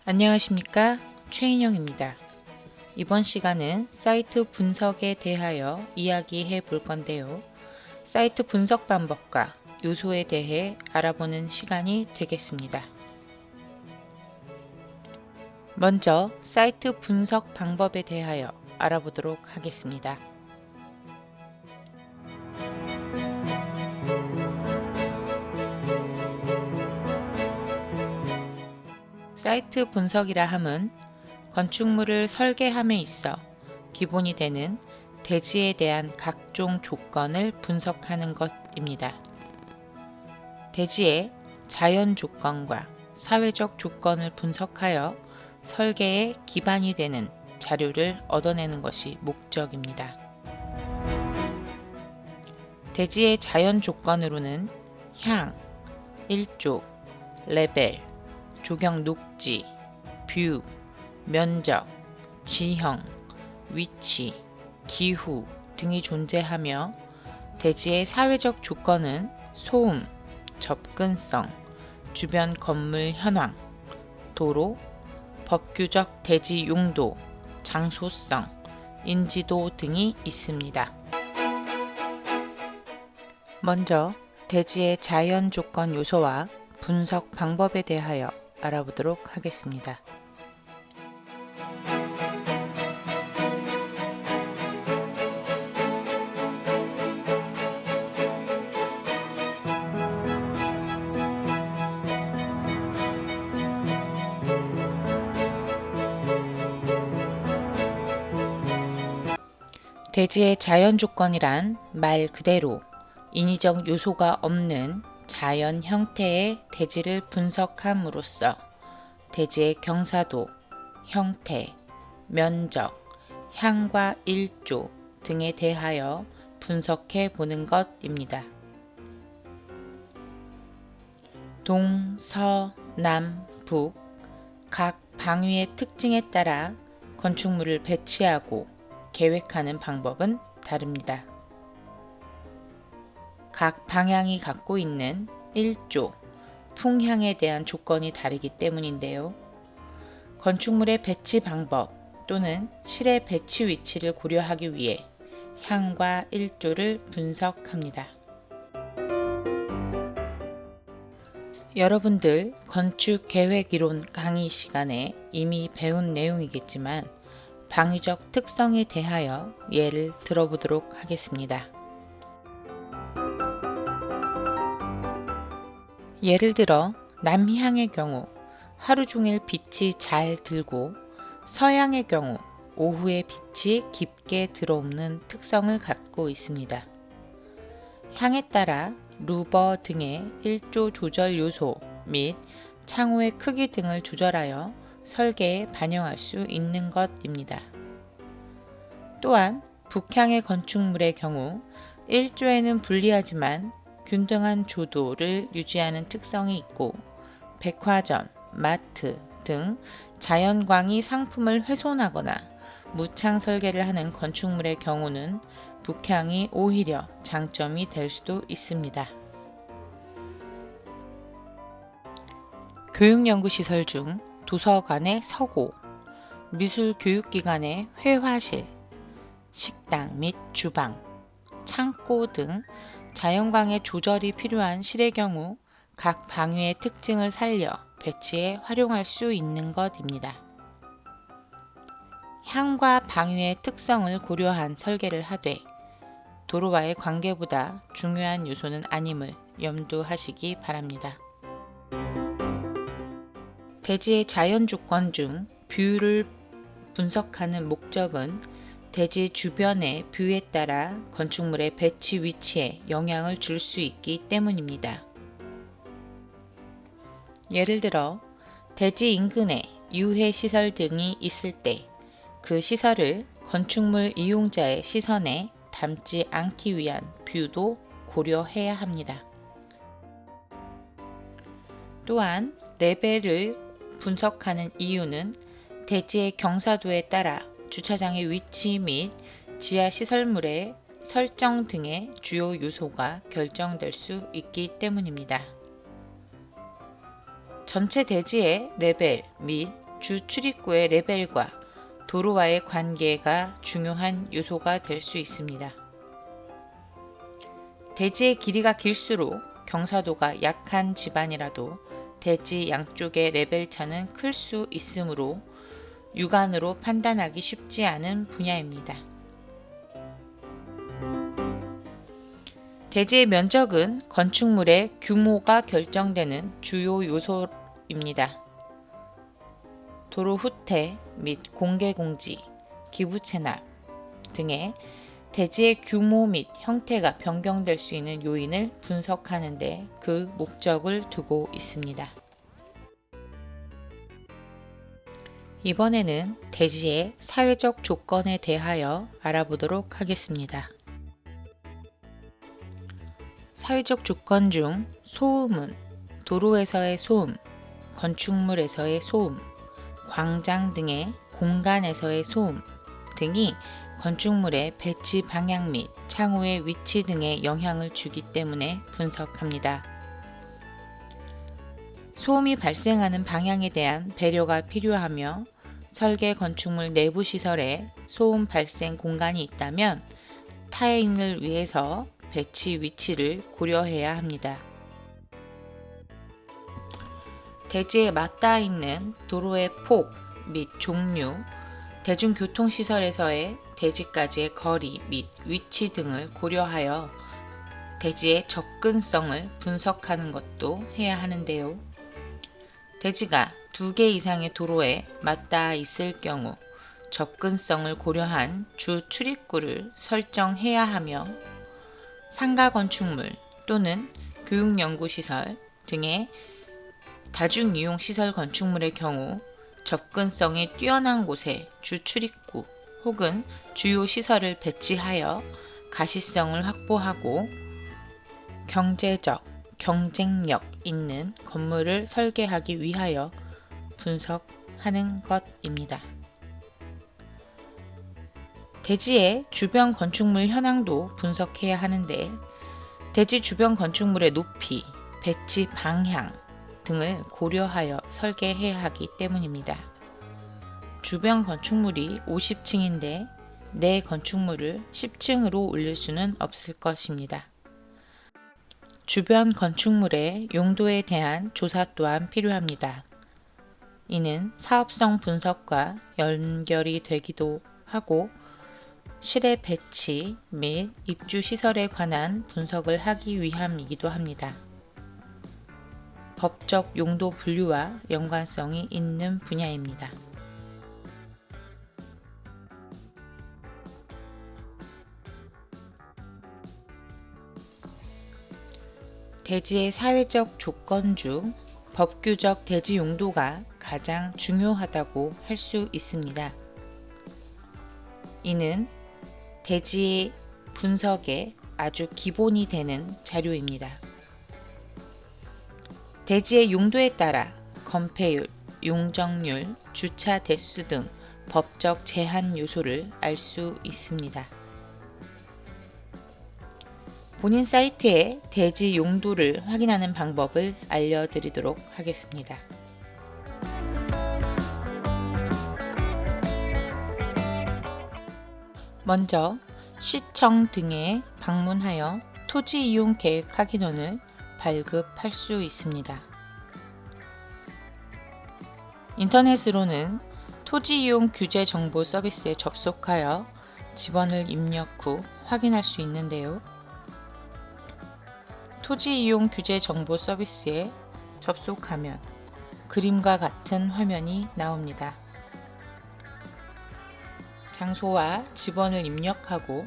안녕하십니까, 최인영입니다. 이번 시간은 사이트 분석에 대하여 이야기해 볼 건데요. 사이트 분석 방법과 요소에 대해 알아보는 시간이 되겠습니다. 먼저 사이트 분석 방법에 대하여 알아보도록 하겠습니다. 사이트 분석이라 함은 건축물을 설계함에 있어 기본이 되는 대지에 대한 각종 조건을 분석하는 것입니다. 대지의 자연 조건과 사회적 조건을 분석하여 설계의 기반이 되는 자료를 얻어내는 것이 목적입니다. 대지의 자연 조건으로는 향, 일조, 레벨, 조경 녹지, 뷰, 면적, 지형, 위치, 기후 등이 존재하며 대지의 사회적 조건은 소음, 접근성, 주변 건물 현황, 도로, 법규적 대지 용도, 장소성, 인지도 등이 있습니다. 먼저 대지의 자연 조건 요소와 분석 방법에 대하여 알아보도록 하겠습니다. 대지의 자연 조건이란 말 그대로 인위적 요소가 없는 자연 형태의 대지를 분석함으로써 대지의 경사도, 형태, 면적, 향과 일조 등에 대하여 분석해 보는 것입니다. 동, 서, 남, 북 각 방위의 특징에 따라 건축물을 배치하고 계획하는 방법은 다릅니다. 각 방향이 갖고 있는 일조, 풍향에 대한 조건이 다르기 때문인데요. 건축물의 배치 방법 또는 실의 배치 위치를 고려하기 위해 향과 일조를 분석합니다. 여러분들 건축 계획 이론 강의 시간에 이미 배운 내용이겠지만 방위적 특성에 대하여 예를 들어보도록 하겠습니다. 예를 들어 남향의 경우 하루 종일 빛이 잘 들고 서향의 경우 오후에 빛이 깊게 들어오는 특성을 갖고 있습니다. 향에 따라 루버 등의 일조 조절 요소 및 창호의 크기 등을 조절하여 설계에 반영할 수 있는 것입니다. 또한 북향의 건축물의 경우 일조에는 불리하지만 균등한 조도를 유지하는 특성이 있고 백화점, 마트 등 자연광이 상품을 훼손하거나 무창 설계를 하는 건축물의 경우는 북향이 오히려 장점이 될 수도 있습니다. 교육연구시설 중 도서관의 서고, 미술교육기관의 회화실, 식당 및 주방, 창고 등 자연광의 조절이 필요한 실의 경우 각 방위의 특징을 살려 배치에 활용할 수 있는 것입니다. 향과 방위의 특성을 고려한 설계를 하되 도로와의 관계보다 중요한 요소는 아님을 염두하시기 바랍니다. 대지의 자연 조건 중 뷰를 분석하는 목적은 대지 주변의 뷰에 따라 건축물의 배치 위치에 영향을 줄 수 있기 때문입니다. 예를 들어 대지 인근에 유해 시설 등이 있을 때 그 시설을 건축물 이용자의 시선에 담지 않기 위한 뷰도 고려해야 합니다. 또한 레벨을 분석하는 이유는 대지의 경사도에 따라 주차장의 위치 및 지하 시설물의 설정 등의 주요 요소가 결정될 수 있기 때문입니다. 전체 대지의 레벨 및 주 출입구의 레벨과 도로와의 관계가 중요한 요소가 될 수 있습니다. 대지의 길이가 길수록 경사도가 약한 지반이라도 대지 양쪽의 레벨 차는 클 수 있으므로 육안으로 판단하기 쉽지 않은 분야입니다. 대지의 면적은 건축물의 규모가 결정되는 주요 요소입니다. 도로 후퇴 및 공개공지, 기부 체납 등의 대지의 규모 및 형태가 변경될 수 있는 요인을 분석하는 데 그 목적을 두고 있습니다. 이번에는 대지의 사회적 조건에 대하여 알아보도록 하겠습니다. 사회적 조건 중 소음은 도로에서의 소음, 건축물에서의 소음, 광장 등의 공간에서의 소음 등이 건축물의 배치 방향 및 창호의 위치 등에 영향을 주기 때문에 분석합니다. 소음이 발생하는 방향에 대한 배려가 필요하며 설계 건축물 내부 시설에 소음 발생 공간이 있다면 타인을 위해서 배치 위치를 고려해야 합니다. 대지에 맞닿아 있는 도로의 폭 및 종류, 대중교통시설에서의 대지까지의 거리 및 위치 등을 고려하여 대지의 접근성을 분석하는 것도 해야 하는데요. 대지가 2개 이상의 도로에 맞닿아 있을 경우 접근성을 고려한 주 출입구를 설정해야 하며 상가 건축물 또는 교육연구시설 등의 다중이용시설 건축물의 경우 접근성이 뛰어난 곳에 주 출입구 혹은 주요 시설을 배치하여 가시성을 확보하고 경제적, 경쟁력 있는 건물을 설계하기 위하여 분석하는 것입니다. 대지의 주변 건축물 현황도 분석해야 하는데 대지 주변 건축물의 높이, 배치 방향 등을 고려하여 설계해야 하기 때문입니다. 주변 건축물이 50층인데 내 건축물을 10층으로 올릴 수는 없을 것입니다. 주변 건축물의 용도에 대한 조사 또한 필요합니다. 이는 사업성 분석과 연결이 되기도 하고 실의 배치 및 입주 시설에 관한 분석을 하기 위함이기도 합니다. 법적 용도 분류와 연관성이 있는 분야입니다. 대지의 사회적 조건 중 법규적 대지 용도가 가장 중요하다고 할 수 있습니다. 이는 대지 분석의 아주 기본이 되는 자료입니다. 대지의 용도에 따라 건폐율, 용적률, 주차 대수 등 법적 제한 요소를 알 수 있습니다. 본인 사이트에 대지 용도를 확인하는 방법을 알려드리도록 하겠습니다. 먼저 시청 등에 방문하여 토지 이용 계획 확인원을 발급할 수 있습니다. 인터넷으로는 토지 이용 규제 정보 서비스에 접속하여 지번을 입력 후 확인할 수 있는데요. 토지 이용 규제 정보 서비스에 접속하면 그림과 같은 화면이 나옵니다. 장소와 지번을 입력하고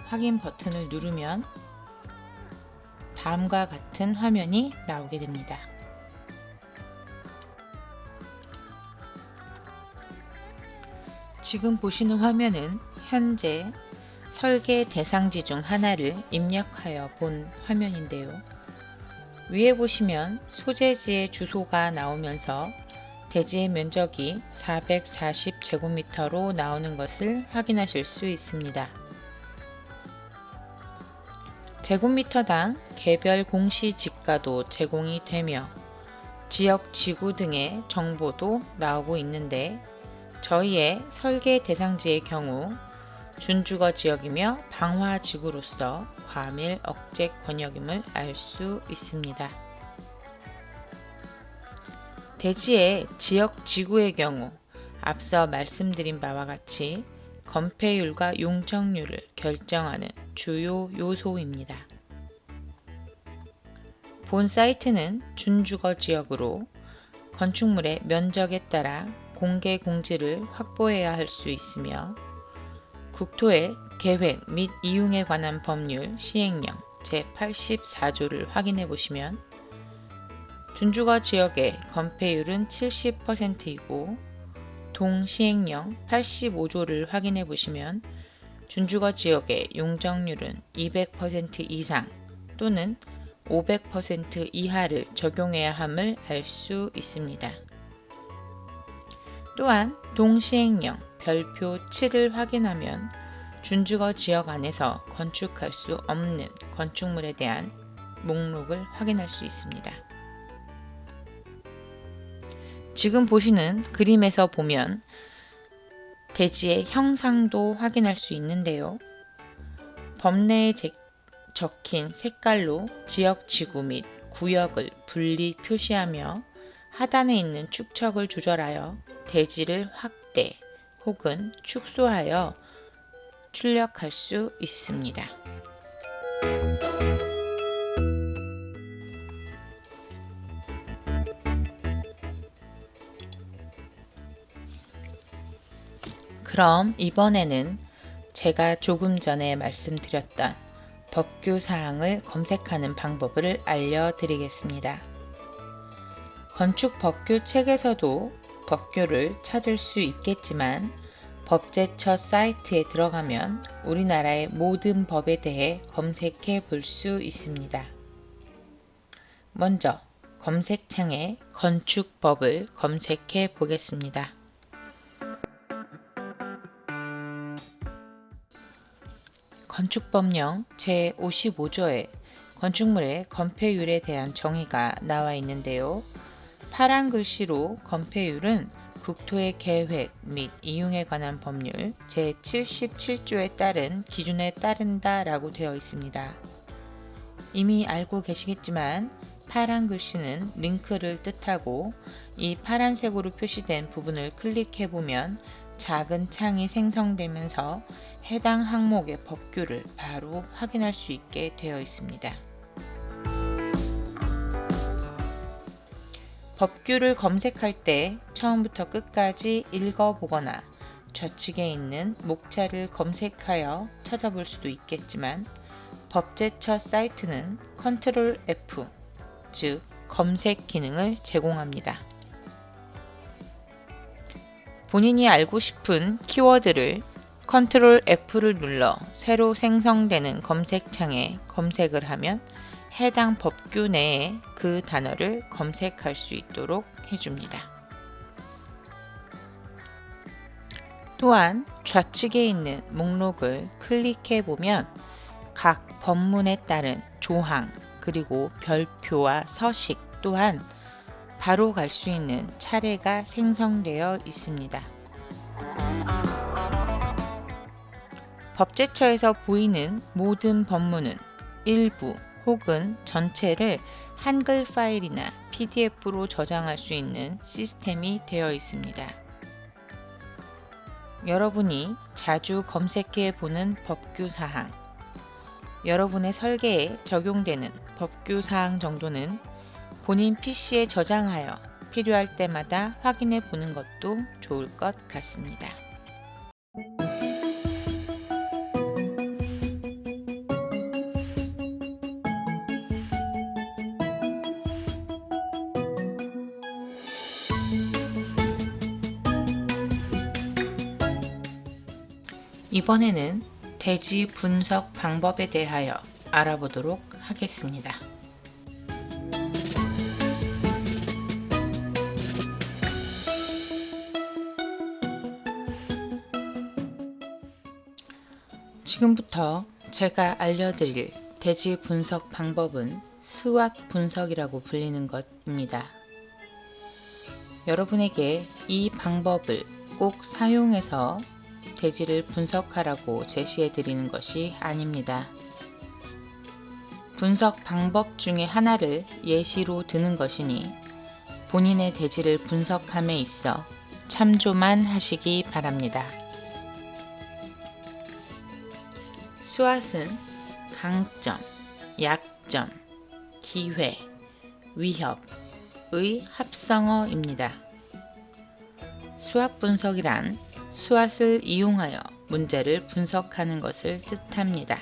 확인 버튼을 누르면 다음과 같은 화면이 나오게 됩니다. 지금 보시는 화면은 현재 설계 대상지 중 하나를 입력하여 본 화면인데요. 위에 보시면 소재지의 주소가 나오면서 대지의 면적이 440제곱미터로 나오는 것을 확인하실 수 있습니다. 제곱미터당 개별 공시지가도 제공이 되며 지역 지구 등의 정보도 나오고 있는데 저희의 설계 대상지의 경우 준주거 지역이며 방화지구로서 과밀 억제 권역임을 알 수 있습니다. 대지의 지역 지구의 경우 앞서 말씀드린 바와 같이 건폐율과 용적률을 결정하는 주요 요소입니다. 본 사이트는 준주거 지역으로 건축물의 면적에 따라 공개 공지를 확보해야 할 수 있으며 국토의 계획 및 이용에 관한 법률 시행령 제84조를 확인해 보시면 준주거 지역의 건폐율은 70%이고 동시행령 85조를 확인해 보시면 준주거 지역의 용적률은 200% 이상 또는 500% 이하를 적용해야 함을 알 수 있습니다. 또한 동시행령 별표 7을 확인하면 준주거 지역 안에서 건축할 수 없는 건축물에 대한 목록을 확인할 수 있습니다. 지금 보시는 그림에서 보면 대지의 형상도 확인할 수 있는데요. 법내에 적힌 색깔로 지역 지구 및 구역을 분리 표시하며 하단에 있는 축척을 조절하여 대지를 확대 혹은 축소하여 출력할 수 있습니다. 그럼 이번에는 제가 조금 전에 말씀드렸던 법규 사항을 검색하는 방법을 알려드리겠습니다. 건축 법규 책에서도 법규를 찾을 수 있겠지만 법제처 사이트에 들어가면 우리나라의 모든 법에 대해 검색해 볼 수 있습니다. 먼저 검색창에 건축법을 검색해 보겠습니다. 건축법령 제55조에 건축물의 건폐율에 대한 정의가 나와 있는데요. 파란 글씨로 건폐율은 국토의 계획 및 이용에 관한 법률 제77조에 따른 기준에 따른다 라고 되어 있습니다. 이미 알고 계시겠지만 파란 글씨는 링크를 뜻하고 이 파란색으로 표시된 부분을 클릭해 보면 작은 창이 생성되면서 해당 항목의 법규를 바로 확인할 수 있게 되어 있습니다. 법규를 검색할 때 처음부터 끝까지 읽어보거나 좌측에 있는 목차를 검색하여 찾아볼 수도 있겠지만 법제처 사이트는 컨트롤 F, 즉 검색 기능을 제공합니다. 본인이 알고 싶은 키워드를 컨트롤 F를 눌러 새로 생성되는 검색창에 검색을 하면 해당 법규 내에 그 단어를 검색할 수 있도록 해줍니다. 또한 좌측에 있는 목록을 클릭해 보면 각 법문에 따른 조항 그리고 별표와 서식 또한 바로 갈 수 있는 차례가 생성되어 있습니다. 법제처에서 보이는 모든 법문은 일부 혹은 전체를 한글 파일이나 PDF로 저장할 수 있는 시스템이 되어 있습니다. 여러분이 자주 검색해 보는 법규 사항, 여러분의 설계에 적용되는 법규 사항 정도는 본인 PC에 저장하여 필요할 때마다 확인해 보는 것도 좋을 것 같습니다. 이번에는 대지 분석 방법에 대하여 알아보도록 하겠습니다. 지금부터 제가 알려드릴 대지 분석 방법은 스왓 분석이라고 불리는 것입니다. 여러분에게 이 방법을 꼭 사용해서 대지를 분석하라고 제시해 드리는 것이 아닙니다. 분석 방법 중에 하나를 예시로 드는 것이니 본인의 대지를 분석함에 있어 참조만 하시기 바랍니다. 수앗은 강점, 약점, 기회, 위협의 합성어입니다. 수앗 분석이란 수앗을 이용하여 문제를 분석하는 것을 뜻합니다.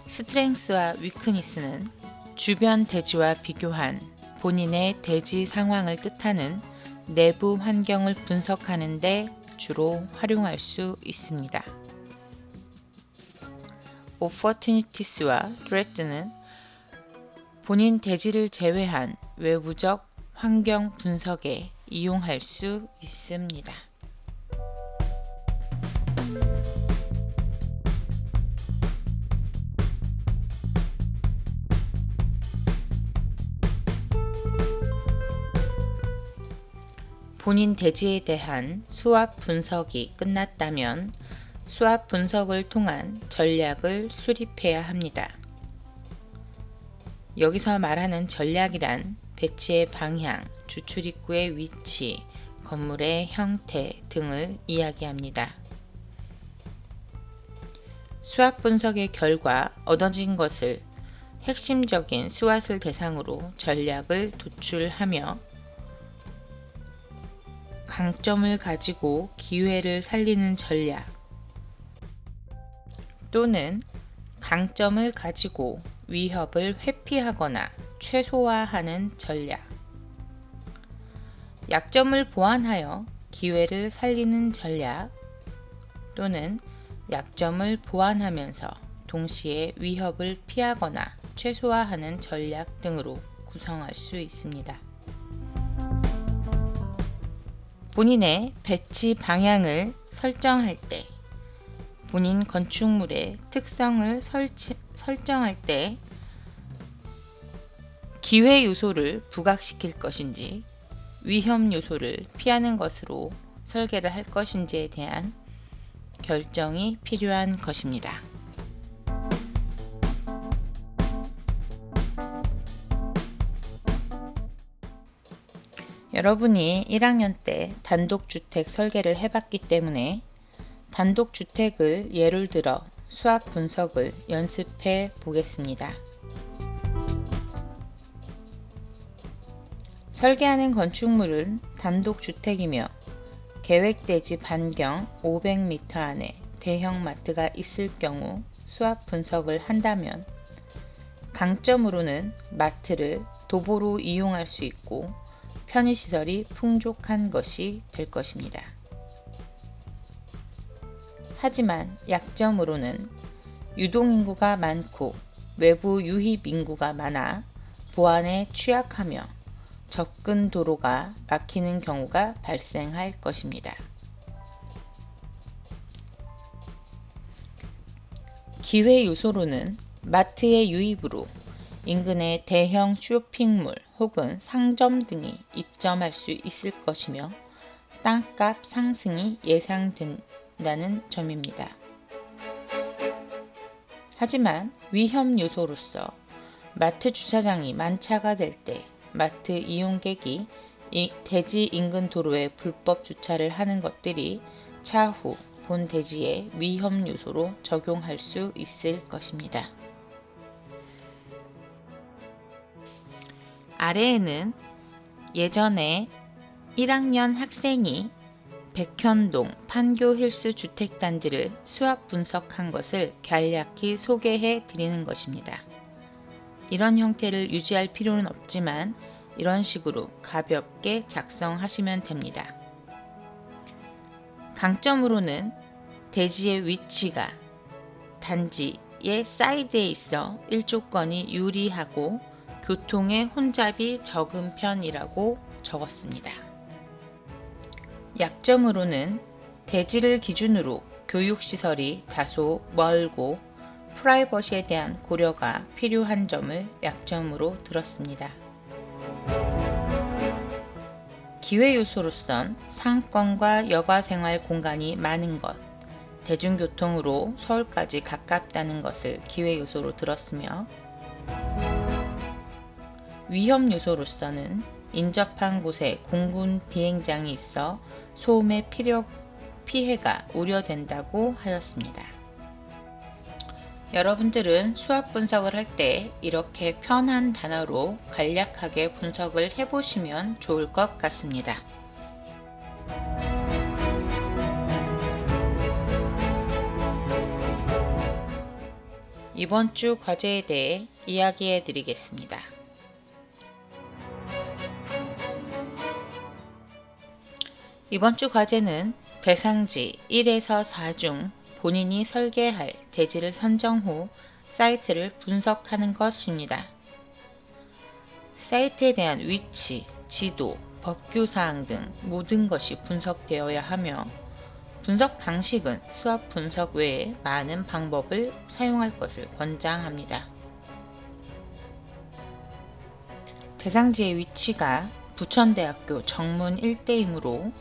스트렝스와 위크니스는 주변 대지와 비교한 본인의 대지 상황을 뜻하는 내부 환경을 분석하는 데 주로 활용할 수 있습니다. opportunities와 threat는 본인 대지를 제외한 외부적 환경 분석에 이용할 수 있습니다. 본인 대지에 대한 수압 분석이 끝났다면 수압 분석을 통한 전략을 수립해야 합니다. 여기서 말하는 전략이란 배치의 방향, 주출입구의 위치, 건물의 형태 등을 이야기합니다. 수압 분석의 결과 얻어진 것을 핵심적인 수앗을 대상으로 전략을 도출하며 강점을 가지고 기회를 살리는 전략 또는 강점을 가지고 위협을 회피하거나 최소화하는 전략, 약점을 보완하여 기회를 살리는 전략 또는 약점을 보완하면서 동시에 위협을 피하거나 최소화하는 전략 등으로 구성할 수 있습니다. 본인의 배치 방향을 설정할 때, 본인 건축물의 특성을 설정할 때 기회 요소를 부각시킬 것인지 위험 요소를 피하는 것으로 설계를 할 것인지에 대한 결정이 필요한 것입니다. 여러분이 1학년 때 단독주택 설계를 해봤기 때문에 단독주택을 예를 들어 수압 분석을 연습해 보겠습니다. 설계하는 건축물은 단독주택이며 계획대지 반경 500m 안에 대형 마트가 있을 경우 수압 분석을 한다면 강점으로는 마트를 도보로 이용할 수 있고 편의시설이 풍족한 것이 될 것입니다. 하지만 약점으로는 유동인구가 많고 외부 유입인구가 많아 보안에 취약하며 접근 도로가 막히는 경우가 발생할 것입니다. 기회 요소로는 마트의 유입으로 인근의 대형 쇼핑몰 혹은 상점 등이 입점할 수 있을 것이며 땅값 상승이 예상된다는 점입니다. 하지만 위험 요소로서 마트 주차장이 만차가 될 때 마트 이용객이 대지 인근 도로에 불법 주차를 하는 것들이 차후 본 대지의 위험 요소로 적용할 수 있을 것입니다. 아래에는 예전에 1학년 학생이 백현동 판교 힐스 주택단지를 수압 분석한 것을 간략히 소개해 드리는 것입니다. 이런 형태를 유지할 필요는 없지만 이런 식으로 가볍게 작성하시면 됩니다. 강점으로는 대지의 위치가 단지의 사이드에 있어 일조권이 유리하고 교통의 혼잡이 적은 편이라고 적었습니다. 약점으로는 대지를 기준으로 교육시설이 다소 멀고 프라이버시에 대한 고려가 필요한 점을 약점으로 들었습니다. 기회 요소로선 상권과 여가생활 공간이 많은 것, 대중교통으로 서울까지 가깝다는 것을 기회 요소로 들었으며, 위험 요소로서는 인접한 곳에 공군 비행장이 있어 소음의 피해가 우려된다고 하였습니다. 여러분들은 수학 분석을 할 때 이렇게 편한 단어로 간략하게 분석을 해보시면 좋을 것 같습니다. 이번 주 과제에 대해 이야기해 드리겠습니다. 이번 주 과제는 대상지 1에서 4 중 본인이 설계할 대지를 선정 후 사이트를 분석하는 것입니다. 사이트에 대한 위치, 지도, 법규사항 등 모든 것이 분석되어야 하며, 분석 방식은 수학 분석 외에 많은 방법을 사용할 것을 권장합니다. 대상지의 위치가 부천대학교 정문 일대이므로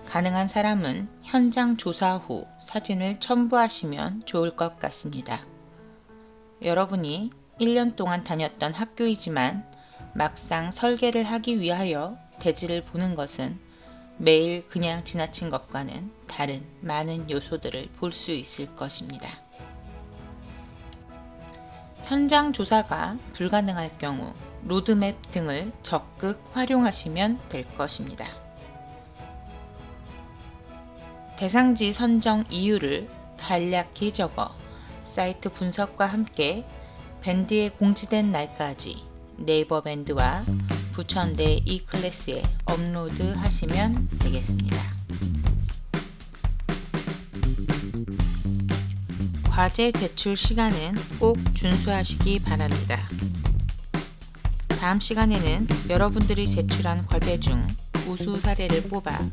가능한 사람은 현장 조사 후 사진을 첨부하시면 좋을 것 같습니다. 여러분이 1년 동안 다녔던 학교이지만 막상 설계를 하기 위하여 대지를 보는 것은 매일 그냥 지나친 것과는 다른 많은 요소들을 볼 수 있을 것입니다. 현장 조사가 불가능할 경우 로드맵 등을 적극 활용하시면 될 것입니다. 대상지 선정 이유를 간략히 적어 사이트 분석과 함께 밴드에 공지된 날까지 네이버 밴드와 부천대 e클래스에 업로드 하시면 되겠습니다. 과제 제출 시간은 꼭 준수하시기 바랍니다. 다음 시간에는 여러분들이 제출한 과제 중 우수 사례를 뽑아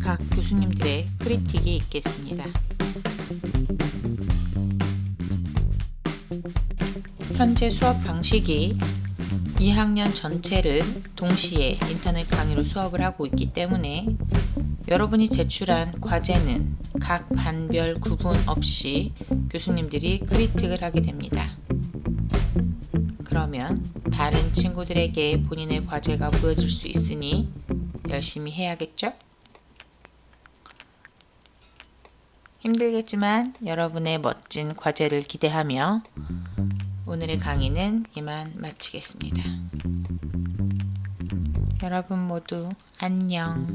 각 교수님들의 크리틱이 있겠습니다. 현재 수업 방식이 2학년 전체를 동시에 인터넷 강의로 수업을 하고 있기 때문에 여러분이 제출한 과제는 각 반별 구분 없이 교수님들이 크리틱을 하게 됩니다. 그러면 다른 친구들에게 본인의 과제가 보여질 수 있으니 열심히 해야겠죠? 힘들겠지만 여러분의 멋진 과제를 기대하며 오늘의 강의는 이만 마치겠습니다. 여러분 모두 안녕.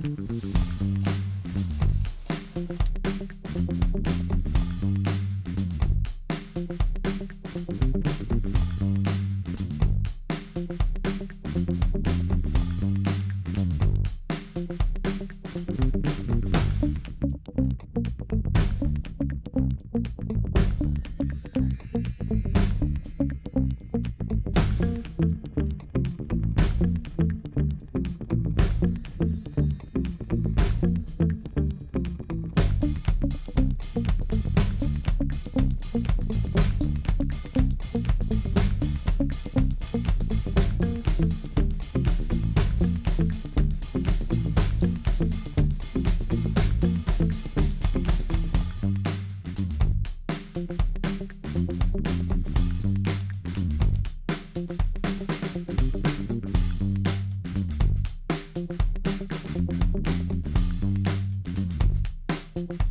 you.